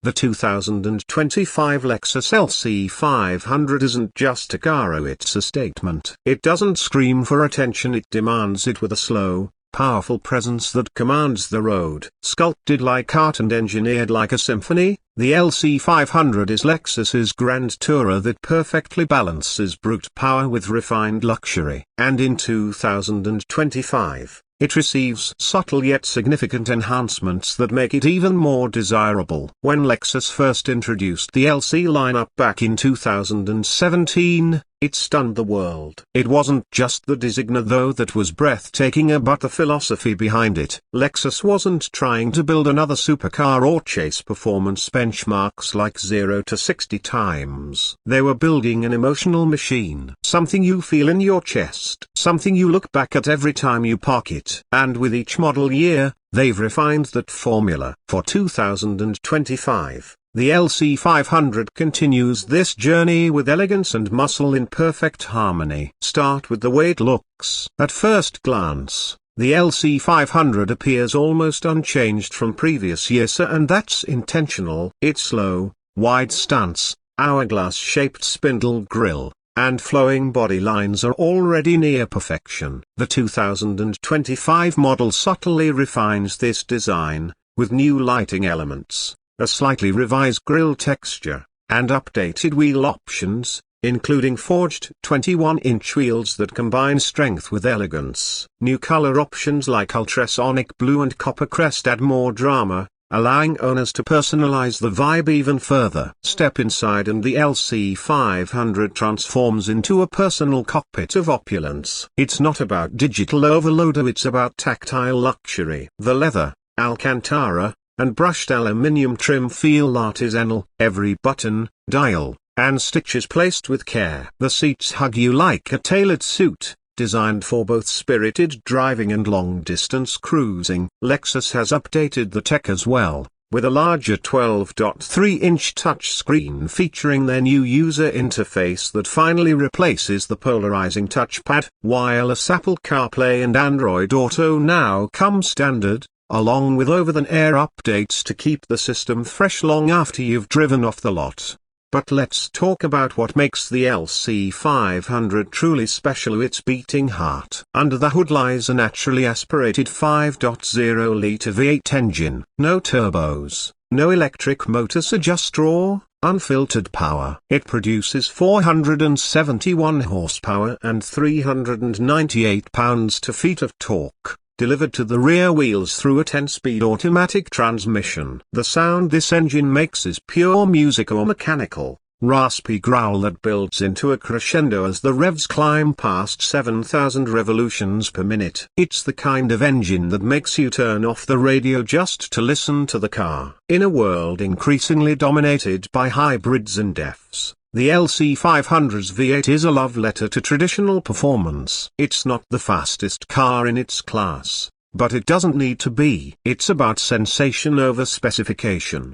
The 2025 Lexus LC500 isn't just a car, it's a statement. It doesn't scream for attention, it demands it with a slow, powerful presence that commands the road. Sculpted like art and engineered like a symphony, the LC500 is Lexus's grand tourer that perfectly balances brute power with refined luxury. And in 2025, it receives subtle yet significant enhancements that make it even more desirable. When Lexus first introduced the LC lineup back in 2017, it stunned the world. It wasn't just the designer though that was breathtaking, but the philosophy behind it. Lexus wasn't trying to build another supercar or chase performance benchmarks like 0 to 60 times. They were building an emotional machine. Something you feel in your chest. Something you look back at every time you park it. And with each model year, they've refined that formula. For 2025, the LC500 continues this journey with elegance and muscle in perfect harmony. Start with the way it looks. At first glance, the LC500 appears almost unchanged from previous years, and that's intentional. Its low, wide stance, hourglass-shaped spindle grille, and flowing body lines are already near perfection. The 2025 model subtly refines this design, with new lighting elements, a slightly revised grille texture, and updated wheel options, including forged 21-inch wheels that combine strength with elegance. New color options like ultrasonic blue and copper crest add more drama, allowing owners to personalize the vibe even further. Step inside and the LC500 transforms into a personal cockpit of opulence. It's not about digital overload, it's about tactile luxury. The leather, Alcantara, and brushed aluminium trim feel artisanal. Every button, dial, and stitch is placed with care. The seats hug you like a tailored suit, designed for both spirited driving and long-distance cruising. Lexus has updated the tech as well, with a larger 12.3-inch touchscreen featuring their new user interface that finally replaces the polarizing touchpad. Wireless Apple CarPlay and Android Auto now come standard, along with over-the-air updates to keep the system fresh long after you've driven off the lot. But let's talk about what makes the LC500 truly special: its beating heart. Under the hood lies a naturally aspirated 5.0-liter V8 engine. No turbos, no electric motor, just raw, unfiltered power. It produces 471 horsepower and 398 pounds-to-feet of torque, delivered to the rear wheels through a 10-speed automatic transmission. The sound this engine makes is pure music or mechanical, raspy growl that builds into a crescendo as the revs climb past 7,000 revolutions per minute. It's the kind of engine that makes you turn off the radio just to listen to the car. In a world increasingly dominated by hybrids and EVs, the LC500's V8 is a love letter to traditional performance. It's not the fastest car in its class, but it doesn't need to be. It's about sensation over specification.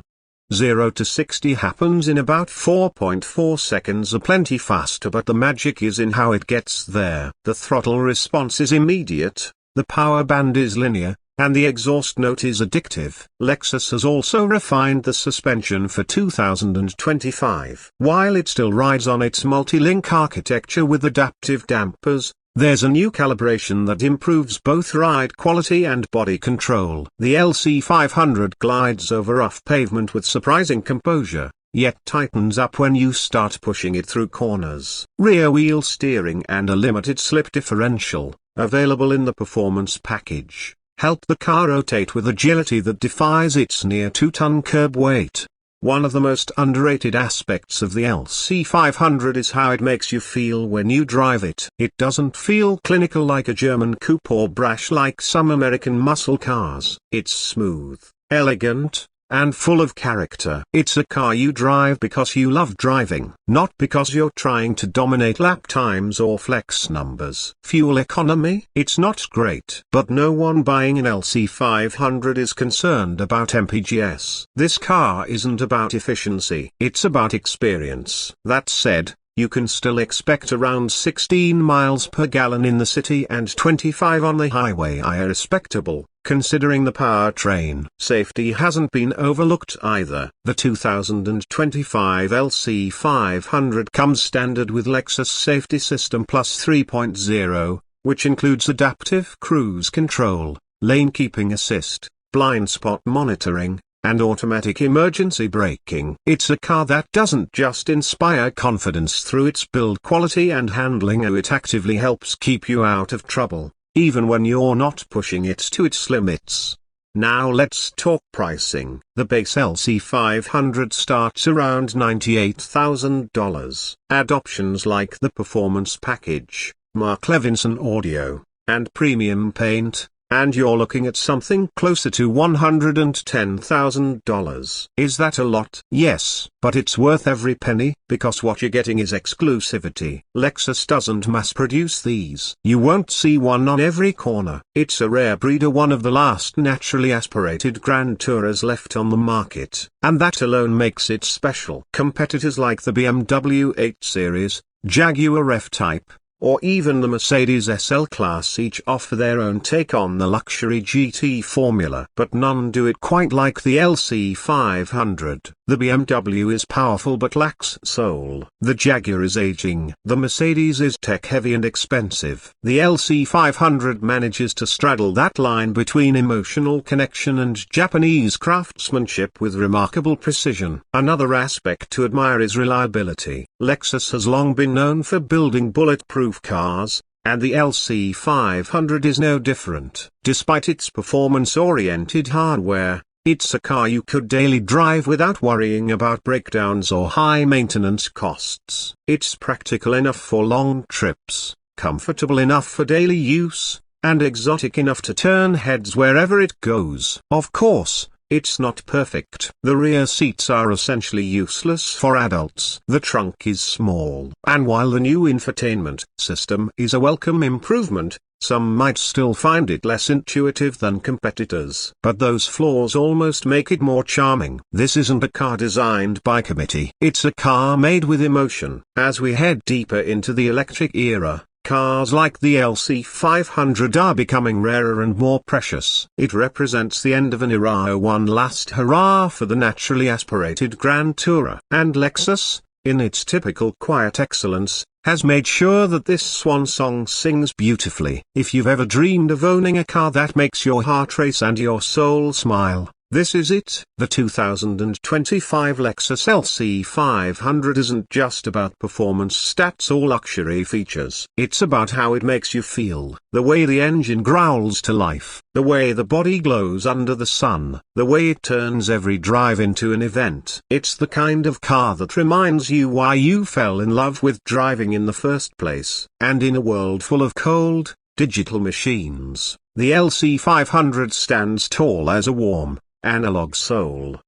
0 to 60 happens in about 4.4 seconds, plenty faster, but the magic is in how it gets there. The throttle response is immediate, the power band is linear, and the exhaust note is addictive. Lexus has also refined the suspension for 2025. While it still rides on its multi-link architecture with adaptive dampers, there's a new calibration that improves both ride quality and body control. The LC500 glides over rough pavement with surprising composure, yet tightens up when you start pushing it through corners. Rear wheel steering and a limited slip differential, available in the performance package, help the car rotate with agility that defies its near 2-ton curb weight. One of the most underrated aspects of the LC500 is how it makes you feel when you drive it. It doesn't feel clinical like a German coupe or brash like some American muscle cars. It's smooth, elegant, and full of character. It's a car you drive because you love driving, not because you're trying to dominate lap times or flex numbers. Fuel economy? It's not great, but no one buying an LC500 is concerned about MPGs. This car isn't about efficiency, it's about experience. That said, you can still expect around 16 miles per gallon in the city and 25 on the highway. Respectable, considering the powertrain. Safety hasn't been overlooked either. The 2025 LC500 comes standard with Lexus Safety System Plus 3.0, which includes adaptive cruise control, lane keeping assist, blind spot monitoring, and automatic emergency braking. It's a car that doesn't just inspire confidence through its build quality and handling, it actively helps keep you out of trouble, even when you're not pushing it to its limits. Now let's talk pricing. The base LC500 starts around $98,000. Add options like the Performance Package, Mark Levinson audio, and premium paint, and you're looking at something closer to $110,000. Is that a lot? Yes, but it's worth every penny, because what you're getting is exclusivity. Lexus doesn't mass-produce these. You won't see one on every corner. It's a rare breed, one of the last naturally aspirated Grand Tourers left on the market, and that alone makes it special. Competitors like the BMW 8 Series, Jaguar F-Type, or even the Mercedes SL Class each offer their own take on the luxury GT formula. But none do it quite like the LC500. The BMW is powerful but lacks soul. The Jaguar is aging. The Mercedes is tech-heavy and expensive. The LC500 manages to straddle that line between emotional connection and Japanese craftsmanship with remarkable precision. Another aspect to admire is reliability. Lexus has long been known for building bulletproof cars, and the LC500 is no different. Despite its performance-oriented hardware, it's a car you could daily drive without worrying about breakdowns or high maintenance costs. It's practical enough for long trips, comfortable enough for daily use, and exotic enough to turn heads wherever it goes. Of course, it's not perfect. The rear seats are essentially useless for adults. The trunk is small. And while the new infotainment system is a welcome improvement, some might still find it less intuitive than competitors. But those flaws almost make it more charming. This isn't a car designed by committee. It's a car made with emotion. As we head deeper into the electric era, cars like the LC500 are becoming rarer and more precious. It represents the end of an era, one last hurrah for the naturally aspirated Grand Tourer. And Lexus, in its typical quiet excellence, has made sure that this swan song sings beautifully. If you've ever dreamed of owning a car that makes your heart race and your soul smile, this is it. The 2025 Lexus LC500 isn't just about performance stats or luxury features. It's about how it makes you feel. The way the engine growls to life. The way the body glows under the sun. The way it turns every drive into an event. It's the kind of car that reminds you why you fell in love with driving in the first place. And in a world full of cold, digital machines, the LC500 stands tall as a warm, analog soul.